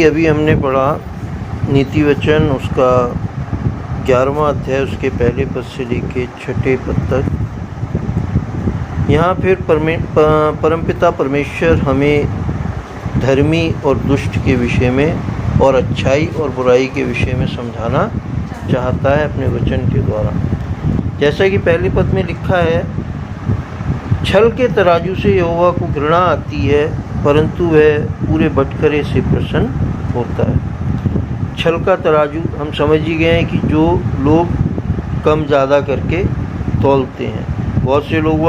अभी हमने पढ़ा नीति वचन, उसका 11वां अध्याय, उसके पहले पद से लेके 6ठे पद तक। यहाँ फिर परमपिता परमेश्वर हमें धर्मी और दुष्ट के विषय में और अच्छाई और बुराई के विषय में समझाना चाहता है अपने वचन के द्वारा। जैसा कि पहले पद में लिखा है, छल के तराजू से यहोवा को घृणा आती है, परंतु वह पूरे बटखरे से प्रसन्न होता है। छल का तराजू हम समझ ही गए हैं कि जो लोग कम ज़्यादा करके तौलते हैं। बहुत से लोग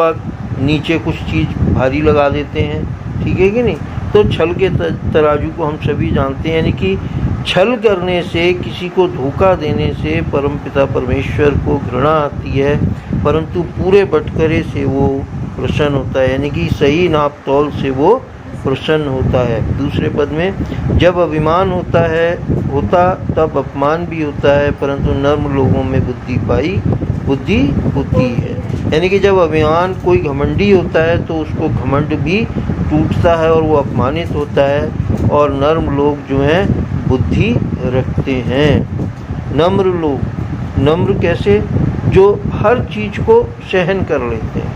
नीचे कुछ चीज़ भारी लगा देते हैं, ठीक है कि नहीं। तो छल के तराजू को हम सभी जानते हैं, यानी कि छल करने से, किसी को धोखा देने से परमपिता परमेश्वर को घृणा आती है, परंतु पूरे बटखरे से वो प्रसन्न होता है, यानी कि सही नाप तौल से वो प्रसन्न होता है। दूसरे पद में, जब अभिमान होता तब अपमान भी होता है, परंतु नर्म लोगों में बुद्धि होती है। यानी कि जब अभिमान, कोई घमंडी होता है तो उसको घमंड भी टूटता है और वो अपमानित होता है, और नर्म लोग जो हैं बुद्धि रखते हैं। नम्र लोग, नम्र कैसे? जो हर चीज़ को सहन कर लेते हैं।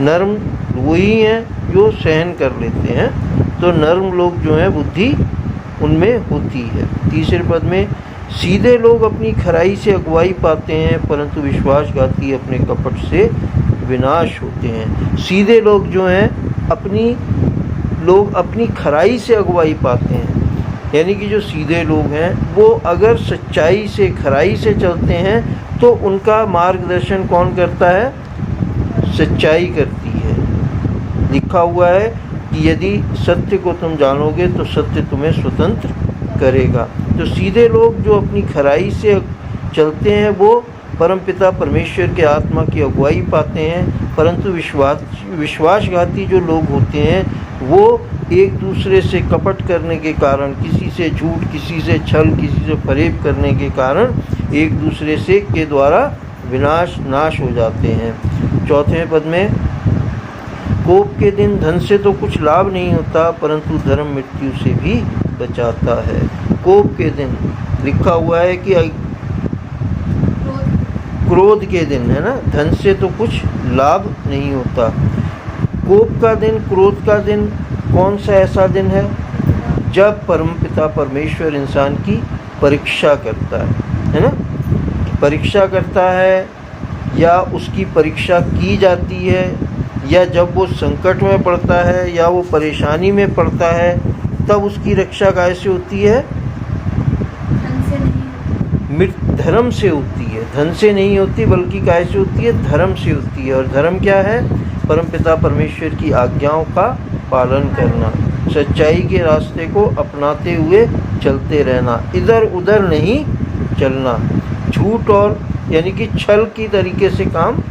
नर्म वही हैं जो सहन कर लेते हैं, तो नर्म लोग जो हैं बुद्धि उनमें होती है। तीसरे पद में, सीधे लोग अपनी खराई से अगुवाई पाते हैं, परंतु विश्वासघाती अपने कपट से विनाश होते हैं। सीधे लोग जो हैं अपनी खराई से अगुवाई पाते हैं, यानी कि जो सीधे लोग हैं वो अगर सच्चाई से, खराई से चलते हैं तो उनका मार्गदर्शन कौन करता है? सच्चाई करती है। लिखा हुआ है कि यदि सत्य को तुम जानोगे तो सत्य तुम्हें स्वतंत्र करेगा। तो सीधे लोग जो अपनी खराई से चलते हैं वो परमपिता परमेश्वर के आत्मा की अगुवाई पाते हैं, परंतु विश्वासघाती जो लोग होते हैं वो एक दूसरे से कपट करने के कारण, किसी से झूठ, किसी से छल, किसी से फरेब करने के कारण एक दूसरे से के द्वारा नाश हो जाते हैं। चौथे पद में, कोप के दिन धन से तो कुछ लाभ नहीं होता, परंतु धर्म मृत्यु से भी बचाता है। कोप के दिन लिखा हुआ है कि क्रोध के दिन, है ना, धन से तो कुछ लाभ नहीं होता। कोप का दिन, क्रोध का दिन कौन सा ऐसा दिन है? जब परमपिता परमेश्वर इंसान की परीक्षा करता है ना, परीक्षा करता है, या उसकी परीक्षा की जाती है, या जब वो संकट में पड़ता है या वो परेशानी में पड़ता है, तब उसकी रक्षा कैसे होती है? धर्म से होती है। धन से नहीं होती, बल्कि कैसे होती है? धर्म से होती है। और धर्म क्या है? परमपिता परमेश्वर की आज्ञाओं का पालन करना, सच्चाई के रास्ते को अपनाते हुए चलते रहना, इधर उधर नहीं चलना, झूठ और यानी कि छल की तरीके से काम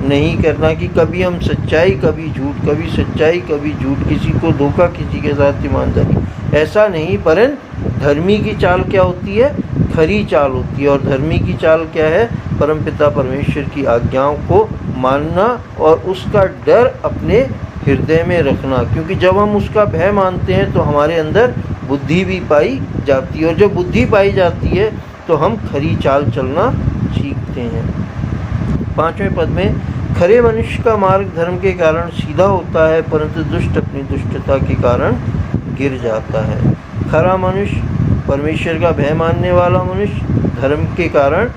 नहीं करना कि कभी हम सच्चाई, कभी झूठ, कभी सच्चाई, कभी झूठ, किसी को धोखा, किसी के साथ ईमानदारी, ऐसा नहीं। परंतु धर्मी की चाल क्या होती है? खरी चाल होती है। और धर्मी की चाल क्या है? परमपिता परमेश्वर की आज्ञाओं को मानना और उसका डर अपने हृदय में रखना, क्योंकि जब हम उसका भय मानते हैं तो हमारे अंदर बुद्धि भी पाई जाती है, और जब बुद्धि पाई जाती है तो हम खरी चाल चलना सीखते हैं। 5वें पद में, खरे मनुष्य का मार्ग धर्म के कारण सीधा होता है, परंतु दुष्ट अपनी दुष्टता के कारण गिर जाता है। खरा मनुष्य, परमेश्वर का भय मानने वाला मनुष्य, धर्म के कारण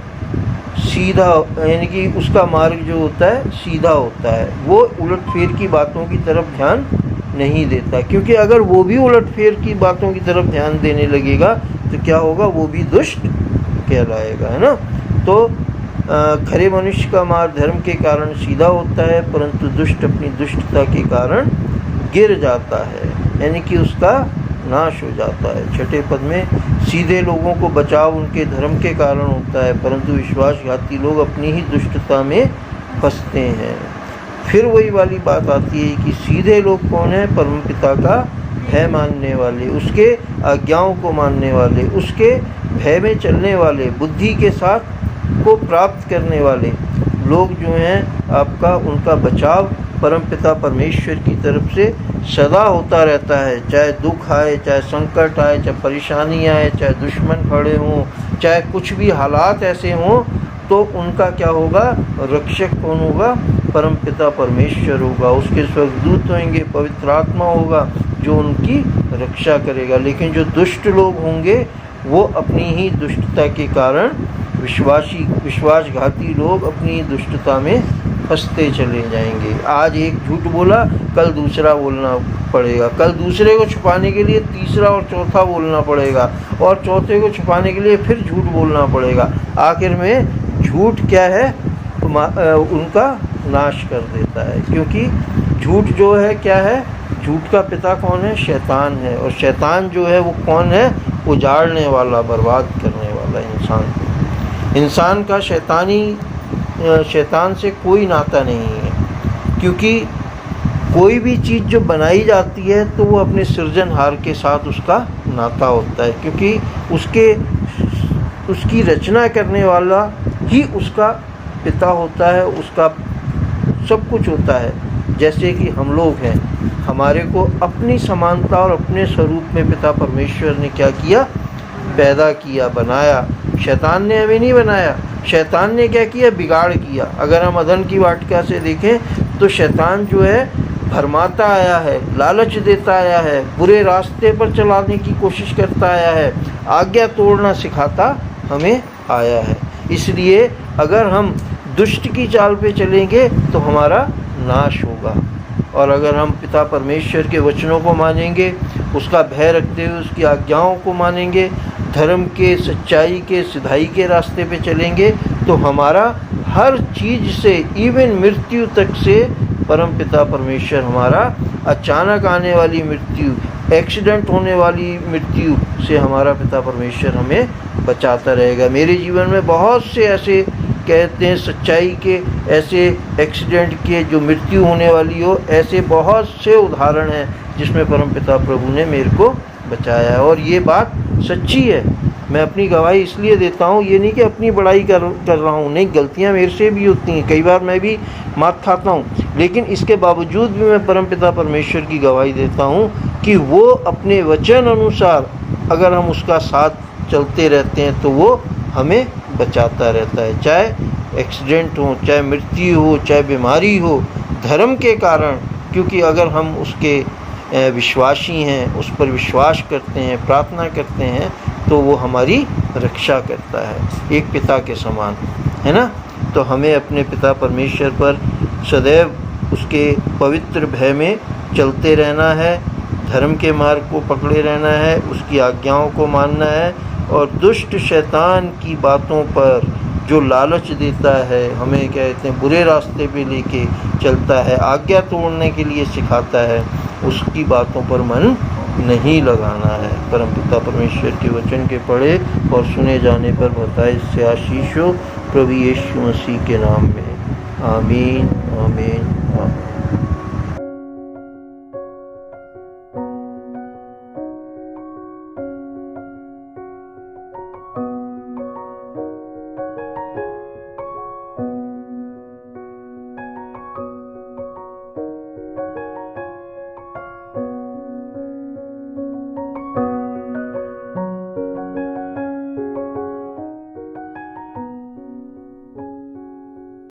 सीधा, यानी कि उसका मार्ग जो होता है सीधा होता है। वो उलटफेर की बातों की तरफ ध्यान नहीं देता, क्योंकि अगर वो भी उलटफेर की बातों की तरफ ध्यान देने लगेगा तो क्या होगा? वो भी दुष्ट कहलाएगा, है ना। तो खरे मनुष्य का मार्ग धर्म के कारण सीधा होता है, परंतु दुष्ट अपनी दुष्टता के कारण गिर जाता है, यानी कि उसका नाश हो जाता है। 6ठे पद में, सीधे लोगों को बचाव उनके धर्म के कारण होता है, परंतु विश्वासघाती लोग अपनी ही दुष्टता में फंसते हैं। फिर वही वाली बात आती है कि सीधे लोग कौन है? परमपिता का भय मानने वाले, उसके आज्ञाओं को मानने वाले, उसके भय में चलने वाले, बुद्धि के साथ को प्राप्त करने वाले लोग जो हैं, आपका उनका बचाव परमपिता परमेश्वर की तरफ से सदा होता रहता है। चाहे दुख आए, चाहे संकट आए, चाहे परेशानी आए, चाहे दुश्मन खड़े हों, चाहे कुछ भी हालात ऐसे हों, तो उनका क्या होगा? रक्षक कौन होगा? परमपिता परमेश्वर होगा। उसके स्वर्गदूत होंगे, पवित्र आत्मा होगा जो उनकी रक्षा करेगा। लेकिन जो दुष्ट लोग होंगे वो अपनी ही दुष्टता के कारण, विश्वासघाती लोग अपनी दुष्टता में फंसते चले जाएंगे। आज एक झूठ बोला, कल दूसरा बोलना पड़ेगा, कल दूसरे को छुपाने के लिए तीसरा और चौथा बोलना पड़ेगा, और चौथे को छुपाने के लिए फिर झूठ बोलना पड़ेगा। आखिर में झूठ क्या है? उनका नाश कर देता है। क्योंकि झूठ जो है क्या है? झूठ का पिता कौन है? शैतान है। और शैतान जो है वो कौन है? उजाड़ने वाला, बर्बाद करने वाला इंसान। इंसान का शैतान से कोई नाता नहीं है। क्योंकि कोई भी चीज़ जो बनाई जाती है तो वो अपने सृजनहार के साथ उसका नाता होता है। क्योंकि उसकी रचना करने वाला ही उसका पिता होता है, उसका सब कुछ होता है। जैसे कि हम लोग हैं, हमारे को अपनी समानता और अपने स्वरूप में पिता परमेश्वर ने क्या किया? पैदा किया, बनाया। शैतान ने हमें नहीं बनाया। शैतान ने क्या किया? बिगाड़ किया। अगर हम अदन की वाटिका से देखें तो शैतान जो है भरमाता आया है, लालच देता आया है, बुरे रास्ते पर चलाने की कोशिश करता आया है, आज्ञा तोड़ना सिखाता हमें आया है। इसलिए अगर हम दुष्ट की चाल पे चलेंगे तो हमारा नाश होगा। और अगर हम पिता परमेश्वर के वचनों को मानेंगे, उसका भय रखते हुए उसकी आज्ञाओं को मानेंगे, धर्म के, सच्चाई के, सिधाई के रास्ते पे चलेंगे, तो हमारा हर चीज़ से, इवन मृत्यु तक से, परम पिता परमेश्वर हमारा अचानक आने वाली मृत्यु, एक्सीडेंट होने वाली मृत्यु से हमारा पिता परमेश्वर हमें बचाता रहेगा। मेरे जीवन में बहुत से ऐसे कहते हैं सच्चाई के, ऐसे एक्सीडेंट के जो मृत्यु होने वाली हो, ऐसे बहुत से उदाहरण हैं जिसमें परमपिता प्रभु ने मेरे को बचाया है। और ये बात सच्ची है। मैं अपनी गवाही इसलिए देता हूँ, ये नहीं कि अपनी बड़ाई कर रहा हूँ, नहीं, गलतियाँ मेरे से भी होती हैं, कई बार मैं भी मात खाता हूँ, लेकिन इसके बावजूद भी मैं परमपिता परमेश्वर की गवाही देता हूँ कि वो अपने वचन अनुसार अगर हम उसका साथ चलते रहते हैं तो वो हमें बचाता रहता है। चाहे एक्सीडेंट हो, चाहे मृत्यु हो, चाहे बीमारी हो, धर्म के कारण, क्योंकि अगर हम उसके विश्वासी हैं, उस पर विश्वास करते हैं, प्रार्थना करते हैं, तो वो हमारी रक्षा करता है एक पिता के समान, है ना। तो हमें अपने पिता परमेश्वर पर सदैव उसके पवित्र भय में चलते रहना है, धर्म के मार्ग को पकड़े रहना है, उसकी आज्ञाओं को मानना है, और दुष्ट शैतान की बातों पर जो लालच देता है, हमें कहते हैं बुरे रास्ते पे लेके चलता है, आज्ञा तोड़ने के लिए सिखाता है, उसकी बातों पर मन नहीं लगाना है। परमपिता परमेश्वर के वचन के पढ़े और सुने जाने पर बताए इससे आशीष हो प्रभु यीशु मसीह के नाम में। आमीन, आमीन, आमीन।